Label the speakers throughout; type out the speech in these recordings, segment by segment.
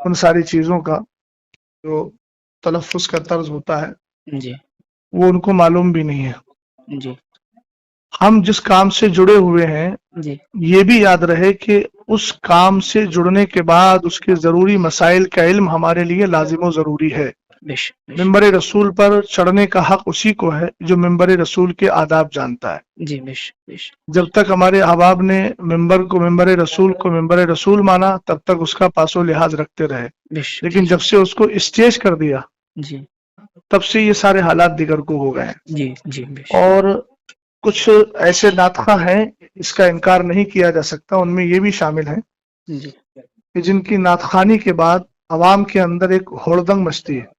Speaker 1: ان ساری چیزوں کا جو تلفظ کا طرز ہوتا ہے
Speaker 2: جی
Speaker 1: وہ ان کو معلوم بھی نہیں ہے.
Speaker 2: جی
Speaker 1: ہم جس کام سے جڑے ہوئے ہیں
Speaker 2: جی
Speaker 1: یہ بھی یاد رہے کہ اس کام سے جڑنے کے بعد اس کے ضروری مسائل کا علم ہمارے لیے لازم و ضروری ہے. ممبر رسول پر چڑھنے کا حق اسی کو ہے جو ممبر رسول کے آداب جانتا ہے.
Speaker 2: جی
Speaker 1: جب تک ہمارے احباب نے ممبر رسول مانا تب تک اس کا پاس و لحاظ رکھتے رہے، لیکن جب سے اس کو اسٹیج کر دیا
Speaker 2: جی
Speaker 1: تب سے یہ سارے حالات دیگر کو ہو گئے ہیں.
Speaker 2: جی جی
Speaker 1: اور کچھ ایسے ناطخہ ہیں اس کا انکار نہیں کیا جا سکتا، ان میں یہ بھی شامل ہیں
Speaker 2: جی
Speaker 1: کہ جن کی نعت خوانی کے بعد عوام کے اندر ایک ہوڑدنگ مچتی ہے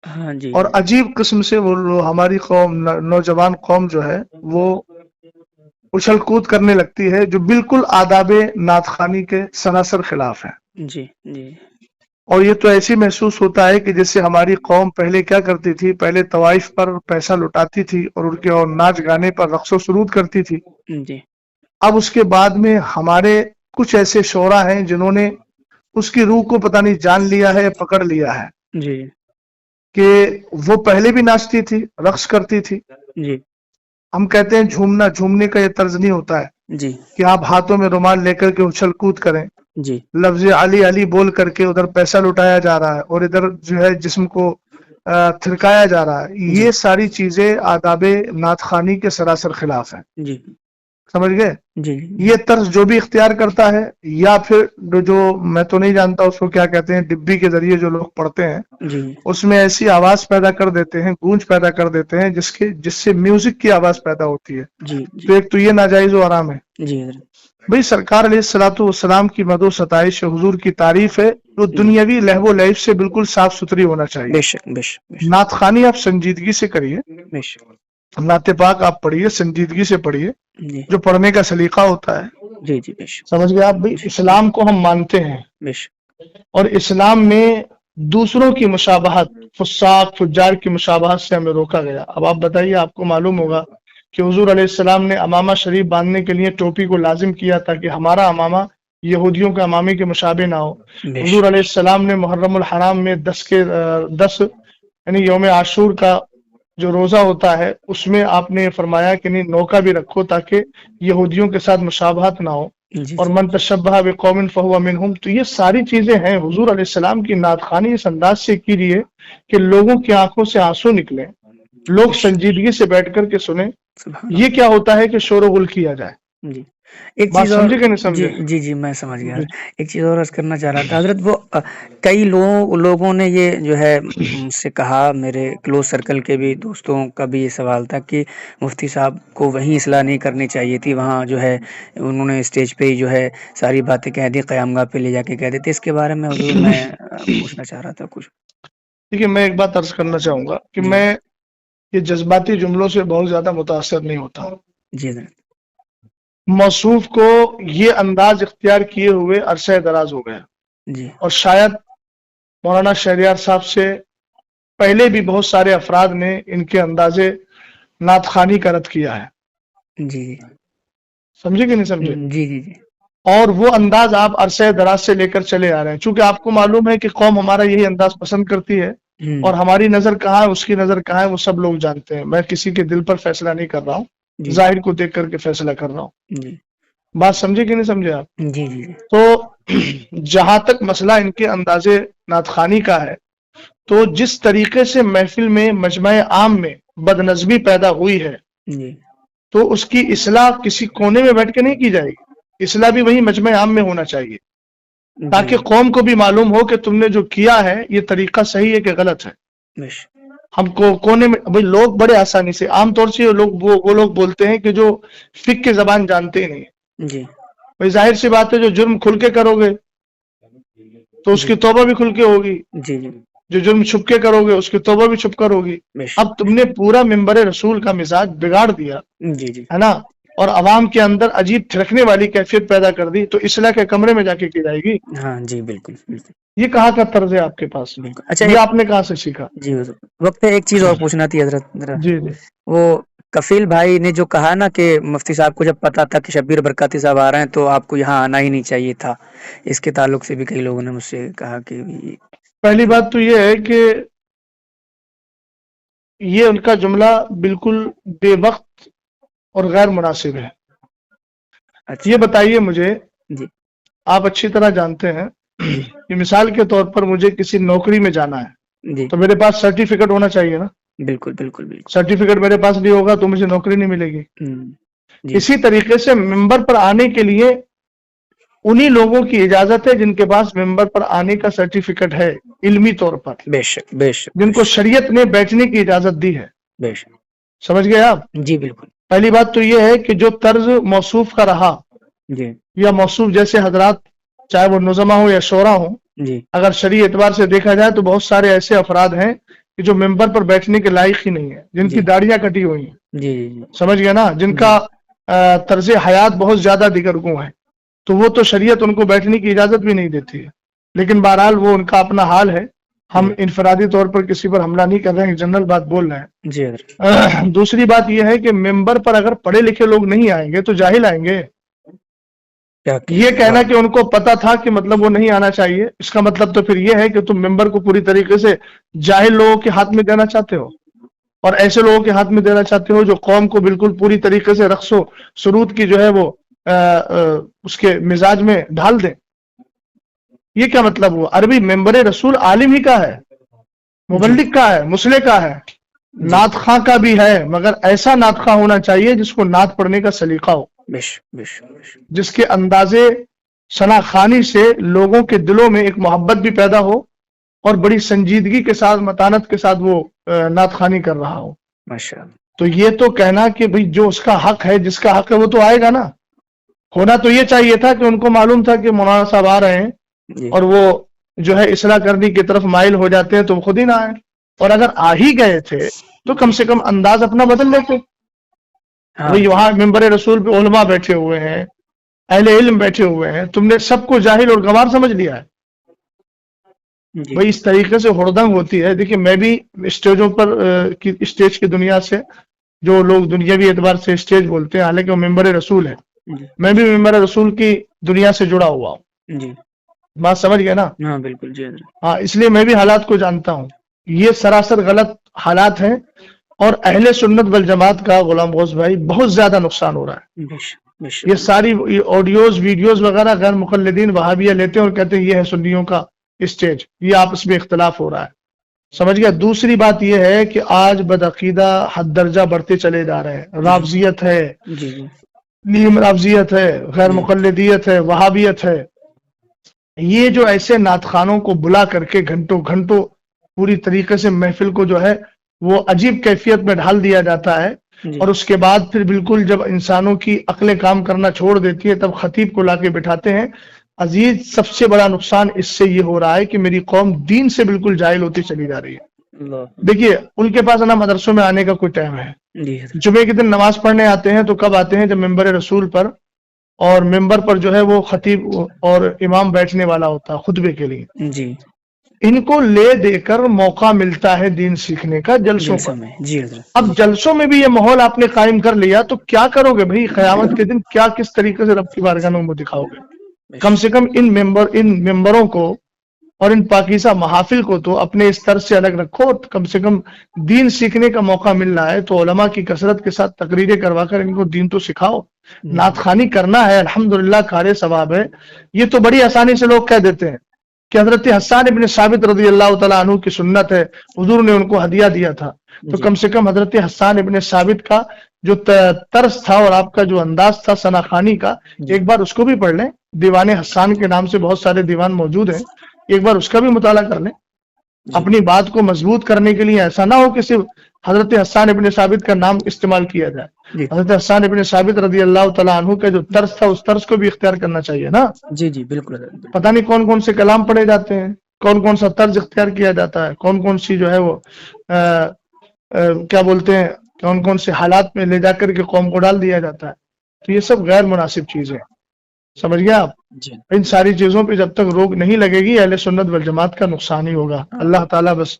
Speaker 2: ہاں جی
Speaker 1: اور عجیب قسم سے وہ ہماری قوم نوجوان قوم جو ہے وہ اچھل کود کرنے لگتی ہے جو بالکل آداب نعت خوانی کے سراسر خلاف ہے.
Speaker 2: جی جی
Speaker 1: اور یہ تو ایسی محسوس ہوتا ہے کہ جیسے ہماری قوم پہلے کیا کرتی تھی، پہلے طوائف پر پیسہ لٹاتی تھی اور ان کے اور ناچ گانے پر رقص و سرود کرتی تھی.
Speaker 2: جی
Speaker 1: اب اس کے بعد میں ہمارے کچھ ایسے شعراء ہیں جنہوں نے اس کی روح کو پتہ نہیں جان لیا ہے، پکڑ لیا ہے
Speaker 2: جی
Speaker 1: کہ وہ پہلے بھی ناچتی تھی، رقص کرتی تھی.
Speaker 2: جی
Speaker 1: ہم کہتے ہیں جھومنے کا یہ طرز نہیں ہوتا ہے
Speaker 2: جی
Speaker 1: کہ آپ ہاتھوں میں رومال لے کر کے اچھل کود کریں،
Speaker 2: جی
Speaker 1: لفظ علی علی بول کر کے ادھر پیسہ لٹایا جا رہا ہے اور ادھر جو ہے جسم کو تھرکایا جا رہا ہے.
Speaker 2: جی
Speaker 1: یہ ساری چیزیں آداب نعت خوانی کے سراسر خلاف ہیں.
Speaker 2: جی
Speaker 1: سمجھ گئے؟
Speaker 2: جی
Speaker 1: یہ طرز جو بھی اختیار کرتا ہے یا پھر جو میں تو نہیں جانتا اس کو کیا کہتے ہیں، ڈبی کے ذریعے جو لوگ پڑھتے ہیں
Speaker 2: جی
Speaker 1: اس میں ایسی آواز پیدا کر دیتے ہیں، گونج پیدا کر دیتے ہیں جس سے میوزک کی آواز پیدا ہوتی ہے.
Speaker 2: جی
Speaker 1: تو ایک تو یہ ناجائز و حرام ہے.
Speaker 2: جی
Speaker 1: بھئی سرکار علیہ الصلوۃ والسلام کی مدح و ستائش حضور کی تعریف ہے جو دنیاوی لہو و لعب سے بالکل صاف ستھری ہونا چاہیے.
Speaker 2: بے شک بے شک
Speaker 1: نعت خوانی آپ سنجیدگی سے کریے،
Speaker 2: بے شک
Speaker 1: نعت پاک آپ پڑھیے، سنجیدگی سے پڑھیے،
Speaker 2: جی
Speaker 1: جو پڑھنے کا سلیقہ ہوتا ہے.
Speaker 2: جی جی بے شک
Speaker 1: سمجھ گئے آپ؟ بھئی اسلام کو ہم مانتے ہیں
Speaker 2: بے شک
Speaker 1: اور اسلام میں دوسروں کی مشابہت، فساق فجار کی مشابہت سے ہمیں روکا گیا. اب آپ بتائیے، آپ کو معلوم ہوگا کہ حضور علیہ السلام نے امامہ شریف باندھنے کے لیے ٹوپی کو لازم کیا تاکہ ہمارا امامہ یہودیوں کے امامے کے مشابہ نہ ہو.
Speaker 2: بے
Speaker 1: حضور
Speaker 2: شک
Speaker 1: علیہ السلام نے محرم الحرام میں 10 یعنی یوم عاشور کا جو روزہ ہوتا ہے اس میں آپ نے فرمایا کہ نہیں 9 کا بھی رکھو تاکہ یہودیوں کے ساتھ مشابہت نہ ہو.
Speaker 2: جی
Speaker 1: اور
Speaker 2: جی
Speaker 1: من تشبہ بقوم فہو منہم. تو یہ ساری چیزیں ہیں. حضور علیہ السلام کی نعت خوانی اس انداز سے کیجیے کہ لوگوں کی آنکھوں سے آنسو نکلیں، لوگ
Speaker 2: بے شک
Speaker 1: سنجیدگی سے بیٹھ کر کے سنیں.
Speaker 2: سبحان
Speaker 1: یہ
Speaker 2: اللہ.
Speaker 1: کیا ہوتا ہے کہ شور و غل کیا جائے.
Speaker 2: جی ایک
Speaker 1: بات
Speaker 2: چیز اور،
Speaker 1: سمجھے کہ نہیں
Speaker 2: جی
Speaker 1: سمجھے؟
Speaker 2: جی جی میں سمجھ گیا.
Speaker 1: جی
Speaker 2: ایک چیز اور عرض کرنا چاہ رہا تھا حضرت، وہ کئی لوگوں نے یہ جو ہے مجھ سے کہا، میرے کلوز سرکل کے بھی دوستوں کا بھی یہ سوال تھا کہ مفتی صاحب کو وہیں اصلاح نہیں کرنی چاہیے تھی، وہاں جو ہے انہوں نے اسٹیج پہ ہی جو ہے ساری باتیں کہہ دی، قیام گاہ پہ لے جا کے کہہ دیتے. اس کے بارے میں حضور میں پوچھنا چاہ رہا تھا کچھ.
Speaker 1: ٹھیک ہے، میں ایک بات عرض کرنا چاہوں گا کہ
Speaker 2: جی
Speaker 1: میں یہ جذباتی جملوں سے بہت زیادہ متاثر نہیں ہوتا.
Speaker 2: جی حضرت.
Speaker 1: موصوف کو یہ انداز اختیار کیے ہوئے عرصہ دراز ہو گیا
Speaker 2: جی
Speaker 1: اور شاید مولانا شہریار صاحب سے پہلے بھی بہت سارے افراد نے ان کے انداز نعت خوانی کا رد کیا ہے.
Speaker 2: جی
Speaker 1: سمجھے کہ نہیں سمجھے؟
Speaker 2: جی جی جی
Speaker 1: اور وہ انداز آپ عرصہ دراز سے لے کر چلے آ رہے ہیں. چونکہ آپ کو معلوم ہے کہ قوم ہمارا یہی انداز پسند کرتی ہے اور ہماری نظر کہاں ہے، اس کی نظر کہاں ہے، وہ سب لوگ جانتے ہیں. میں کسی کے دل پر فیصلہ نہیں کر رہا ہوں،
Speaker 2: جی
Speaker 1: ظاہر کو دیکھ کر کے فیصلہ کر رہا ہوں.
Speaker 2: جی
Speaker 1: بات سمجھے کہ نہیں سمجھے آپ؟
Speaker 2: جی جی
Speaker 1: تو جہاں تک مسئلہ ان کے انداز نعت خوانی کا ہے، تو جس طریقے سے محفل میں مجمع عام میں بد نظمی پیدا ہوئی ہے
Speaker 2: جی
Speaker 1: تو اس کی اصلاح کسی کونے میں بیٹھ کے نہیں کی جائے گی. اصلاح بھی وہی مجمع عام میں ہونا چاہیے
Speaker 2: جی
Speaker 1: تاکہ قوم کو بھی معلوم ہو کہ تم نے جو کیا ہے یہ طریقہ صحیح ہے کہ غلط ہے.
Speaker 2: بش
Speaker 1: ہم کو کونے میں بھائی لوگ بڑے آسانی سے عام طور سے وہ لوگ بولتے ہیں کہ جو فقہ کی زبان جانتے ہی نہیں.
Speaker 2: جی
Speaker 1: بھائی ظاہر سی بات ہے، جو جرم کھل کے کرو گے تو اس
Speaker 2: جی
Speaker 1: کی توبہ بھی کھل کے ہوگی،
Speaker 2: جی جی
Speaker 1: جو جرم چھپ کے کرو گے اس کی توبہ بھی چھپ کر ہوگی.
Speaker 2: بش
Speaker 1: اب تم نے پورا ممبر رسول کا مزاج بگاڑ دیا
Speaker 2: جی جی
Speaker 1: ہے نا، اور عوام کے اندر عجیب تھرکنے والی کیفیت پیدا کر دی، تو اصلاح کے کمرے میں جا کے کی جائے گی.
Speaker 2: ہاں جی بالکل بالکل
Speaker 1: یہ کہاں کا طرز ہے آپ کے پاس؟
Speaker 2: بالکل. اچھا
Speaker 1: یہ آپ نے کہاں سے سیکھا؟
Speaker 2: جی حضور، وقت ہے ایک چیز اور پوچھنا تھی حضرت ذرا.
Speaker 1: جی جی
Speaker 2: وہ کفیل بھائی نے جو کہا نا کہ مفتی صاحب کو جب پتا تھا کہ شبیر برکاتی صاحب آ رہے ہیں تو آپ کو یہاں آنا ہی نہیں چاہیے تھا، اس کے تعلق سے بھی کئی لوگوں نے مجھ سے کہا کہ
Speaker 1: پہلی بات تو یہ ہے کہ یہ ان کا جملہ بالکل بے وقت اور غیر مناسب ہے.
Speaker 2: اچھا
Speaker 1: یہ بتائیے مجھے،
Speaker 2: جی
Speaker 1: آپ اچھی طرح جانتے ہیں
Speaker 2: جی
Speaker 1: کہ مثال کے طور پر مجھے کسی نوکری میں جانا ہے
Speaker 2: جی
Speaker 1: تو میرے پاس سرٹیفکیٹ ہونا چاہیے نا.
Speaker 2: بالکل بالکل بالکل
Speaker 1: سرٹیفکیٹ میرے پاس نہیں ہوگا تو مجھے نوکری نہیں ملے گی.
Speaker 2: جی
Speaker 1: اسی طریقے سے ممبر پر آنے کے لیے انہی لوگوں کی اجازت ہے جن کے پاس ممبر پر آنے کا سرٹیفکیٹ ہے علمی طور پر،
Speaker 2: بے شک بے شک
Speaker 1: جن کو شریعت نے بیٹھنے کی اجازت دی ہے.
Speaker 2: بے شک
Speaker 1: سمجھ گئے آپ؟
Speaker 2: جی بالکل
Speaker 1: پہلی بات تو یہ ہے کہ جو طرز موصوف کا رہا
Speaker 2: جی
Speaker 1: یا موصوف جیسے حضرات، چاہے وہ نظما ہو یا شورا ہوں،
Speaker 2: جی
Speaker 1: اگر شرعی اعتبار سے دیکھا جائے تو بہت سارے ایسے افراد ہیں کہ جو ممبر پر بیٹھنے کے لائق ہی نہیں ہے، جن کی
Speaker 2: جی
Speaker 1: داڑیاں کٹی ہوئی ہیں.
Speaker 2: جی جی
Speaker 1: سمجھ گئے نا؟ جن
Speaker 2: جی
Speaker 1: کا طرز حیات بہت زیادہ دیگرگوں ہے، تو وہ تو شریعت ان کو بیٹھنے کی اجازت بھی نہیں دیتی ہے. لیکن بہرحال وہ ان کا اپنا حال ہے. ہم
Speaker 2: جی
Speaker 1: انفرادی طور پر کسی پر حملہ نہیں کر رہے ہیں، جنرل بات بول رہے ہیں.
Speaker 2: جی حضرت
Speaker 1: دوسری بات یہ ہے کہ ممبر پر اگر پڑھے لکھے لوگ نہیں آئیں گے تو جاہل آئیں گے.
Speaker 2: کیا
Speaker 1: یہ کہنا
Speaker 2: واہ
Speaker 1: کہ ان کو پتا تھا کہ مطلب وہ نہیں آنا چاہیے، اس کا مطلب تو پھر یہ ہے کہ تم ممبر کو پوری طریقے سے جاہل لوگوں کے ہاتھ میں دینا چاہتے ہو، اور ایسے لوگوں کے ہاتھ میں دینا چاہتے ہو جو قوم کو بالکل پوری طریقے سے رقص و سرود کی جو ہے وہ اس کے مزاج میں ڈھال دیں. یہ کیا مطلب ہوا؟ عربی ممبر رسول عالم ہی کا ہے،
Speaker 2: جی
Speaker 1: مبلغ کا ہے، مصلح کا ہے،
Speaker 2: جی
Speaker 1: نعت خواں کا بھی ہے، مگر ایسا نعت خواں ہونا چاہیے جس کو نعت پڑھنے کا سلیقہ ہو،
Speaker 2: بے شک بے شک بے شک
Speaker 1: جس کے اندازے ثنا خوانی سے لوگوں کے دلوں میں ایک محبت بھی پیدا ہو اور بڑی سنجیدگی کے ساتھ، متانت کے ساتھ وہ نعت خوانی کر رہا ہو.
Speaker 2: ماشاء اللہ
Speaker 1: تو یہ تو کہنا کہ بھئی جو اس کا حق ہے، جس کا حق ہے وہ تو آئے گا نا. ہونا تو یہ چاہیے تھا کہ ان کو معلوم تھا کہ مولانا صاحب آ رہے ہیں
Speaker 2: جی
Speaker 1: اور وہ جو ہے اصلاح کرنے کی طرف مائل ہو جاتے ہیں تو وہ خود ہی نہ آئے. اور اگر آ ہی گئے تھے تو کم سے کم انداز اپنا بدل لیتے.
Speaker 2: ہاں
Speaker 1: بھئی وہاں ممبر رسول پہ علماء بیٹھے ہوئے ہیں، اہل علم بیٹھے ہوئے ہیں، تم نے سب کو جاہل اور گوار سمجھ لیا ہے.
Speaker 2: جی
Speaker 1: بھئی اس طریقے سے ہڑدنگ ہوتی ہے. دیکھیے میں بھی اسٹیجوں پر اسٹیج کی دنیا سے، جو لوگ دنیاوی اعتبار سے اسٹیج بولتے ہیں حالانکہ وہ ممبر رسول ہے،
Speaker 2: جی
Speaker 1: میں بھی ممبر رسول کی دنیا سے جڑا ہوا ہوں.
Speaker 2: جی
Speaker 1: بات سمجھ گئے نا؟
Speaker 2: ہاں بالکل جی حضرت
Speaker 1: ہاں، اس لیے میں بھی حالات کو جانتا ہوں. یہ سراسر غلط حالات ہیں اور اہل سنت والجماعت کا غلام غوث بھائی بہت زیادہ نقصان ہو رہا ہے.
Speaker 2: بے شک بے
Speaker 1: یہ
Speaker 2: شک
Speaker 1: ساری آڈیوز ویڈیوز وغیرہ غیر مقلدین وہابیہ لیتے ہیں اور کہتے ہیں یہ ہے سنیوں کا اسٹیج، یہ آپس میں اختلاف ہو رہا ہے. سمجھ گیا؟ دوسری بات یہ ہے کہ آج بدعقیدہ حد درجہ بڑھتے چلے جا رہے ہیں.
Speaker 2: جی
Speaker 1: رافضیت ہے،
Speaker 2: جی جی
Speaker 1: نیم رافضیت ہے، غیر
Speaker 2: جی
Speaker 1: مقلدیت ہے، وہابیت ہے. یہ جو ایسے نعت خوانوں کو بلا کر کے گھنٹوں گھنٹوں پوری طریقے سے محفل کو جو ہے وہ عجیب کیفیت میں ڈھال دیا جاتا ہے،
Speaker 2: جی
Speaker 1: اور اس کے بعد پھر بالکل جب انسانوں کی عقلیں کام کرنا چھوڑ دیتی ہے تب خطیب کو لا کے بٹھاتے ہیں. عزیز، سب سے بڑا نقصان اس سے یہ ہو رہا ہے کہ میری قوم دین سے بالکل جاہل ہوتی چلی جا رہی ہے.
Speaker 2: اللہ
Speaker 1: دیکھیے ان کے پاس نا مدرسوں میں آنے کا کوئی ٹائم ہے.
Speaker 2: جی حضرت
Speaker 1: جمعے کے دن نماز پڑھنے آتے ہیں تو کب آتے ہیں؟ جب ممبر رسول پر اور ممبر پر جو ہے وہ خطیب اور امام بیٹھنے والا ہوتا ہے خطبے کے لیے.
Speaker 2: جی
Speaker 1: ان کو لے دے کر موقع ملتا ہے دین سیکھنے کا جلسوں پر.
Speaker 2: جلسوں میں جی حضرت
Speaker 1: اب
Speaker 2: جی
Speaker 1: جلسوں میں بھی یہ ماحول آپ نے قائم کر لیا تو کیا کرو گے بھائی؟ قیامت کے دن کیا کس طریقے سے رب کی بارگاہ میں دکھاؤ گے؟
Speaker 2: بے
Speaker 1: کم
Speaker 2: شک
Speaker 1: سے کم ان ممبروں کو اور ان پاکیزہ محافل کو تو اپنے اس طرز سے الگ رکھو. کم سے کم دین سیکھنے کا موقع مل رہا ہے تو علماء کی کثرت کے ساتھ تقریریں کروا کر ان کو دین تو سکھاؤ. نعت خوانی کرنا ہے، الحمدللہ کار ثواب ہے. یہ تو بڑی آسانی سے لوگ کہہ دیتے ہیں کہ حضرت حسان ابن ثابت رضی اللہ تعالیٰ عنہ کی سنت ہے، حضور نے ان کو ہدیہ دیا تھا. تو
Speaker 2: جی
Speaker 1: کم سے کم حضرت حسان ابن ثابت کا جو طرز تھا اور آپ کا جو انداز تھا ثنا خوانی کا،
Speaker 2: جی
Speaker 1: ایک بار اس کو بھی پڑھ لیں. دیوان حسان کے نام سے بہت سارے دیوان موجود ہیں، ایک بار اس کا بھی مطالعہ کر لیں.
Speaker 2: جی
Speaker 1: اپنی بات کو مضبوط کرنے کے لیے ایسا نہ ہو کہ صرف حضرت حسان ابن ثابت کا نام استعمال کیا جائے.
Speaker 2: جی
Speaker 1: حضرت حسان ابن ثابت رضی اللہ تعالیٰ عنہ کا جو طرز تھا اس طرز کو بھی اختیار کرنا چاہیے نا.
Speaker 2: جی جی بالکل حضرت بالکل
Speaker 1: پتہ نہیں کون کون سے کلام پڑھے جاتے ہیں، کون کون سا طرز اختیار کیا جاتا ہے، کون کون سی جو ہے وہ کیا بولتے ہیں، کون کون سے حالات میں لے جا کر کے قوم کو ڈال دیا جاتا ہے. تو یہ سب غیر مناسب چیزیں ہیں. سمجھ گیا آپ؟
Speaker 2: جی
Speaker 1: ان ساری چیزوں پہ جب تک روک نہیں لگے گی اہل سنت والجماعت کا نقصان ہی ہوگا. اللہ تعالیٰ بس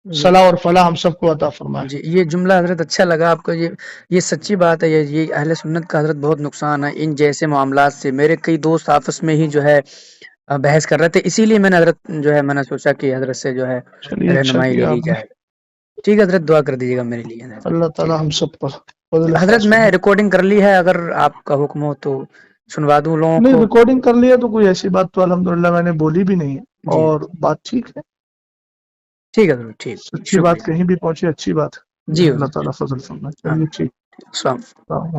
Speaker 1: صلاح اور فلاح ہم سب کو عطا فرمائے.
Speaker 2: جی یہ جملہ حضرت اچھا لگا آپ کو. یہ سچی بات ہے. یہ اہل سنت کا حضرت بہت نقصان ہے ان جیسے معاملات سے. میرے کئی دوست آپس میں ہی جو ہے بحث کر رہے تھے, اسی لیے میں نے حضرت جو ہے میں نے سوچا کہ حضرت سے جو ہے
Speaker 1: چلیے اچھا
Speaker 2: رہنمائی لے
Speaker 1: کیا
Speaker 2: لی
Speaker 1: آپ نے.
Speaker 2: جائے. ٹھیک ہے حضرت, دعا کر دیجیے گا میرے لیے.
Speaker 1: اللہ تعالی ہم سب پر فضل
Speaker 2: حضرت
Speaker 1: خاص
Speaker 2: میں
Speaker 1: فرمائے.
Speaker 2: ریکارڈنگ کر لی ہے, اگر آپ کا حکم ہو تو سنوا دوں لوگوں
Speaker 1: نہیں
Speaker 2: کو.
Speaker 1: ریکارڈنگ کر لیا تو کوئی ایسی بات تو الحمدللہ میں نے بولی بھی نہیں ہے,
Speaker 2: جی
Speaker 1: اور بات ٹھیک ہے.
Speaker 2: ٹھیک ہے حضرت, ٹھیک,
Speaker 1: سچی بات
Speaker 2: شکریہ.
Speaker 1: کہیں بھی پہنچی اچھی بات ہے.
Speaker 2: جی
Speaker 1: اللہ
Speaker 2: حضرت,
Speaker 1: تعالیٰ فضل فرمائے.
Speaker 2: ہاں,
Speaker 1: چلیے ٹھیک.
Speaker 2: السلام.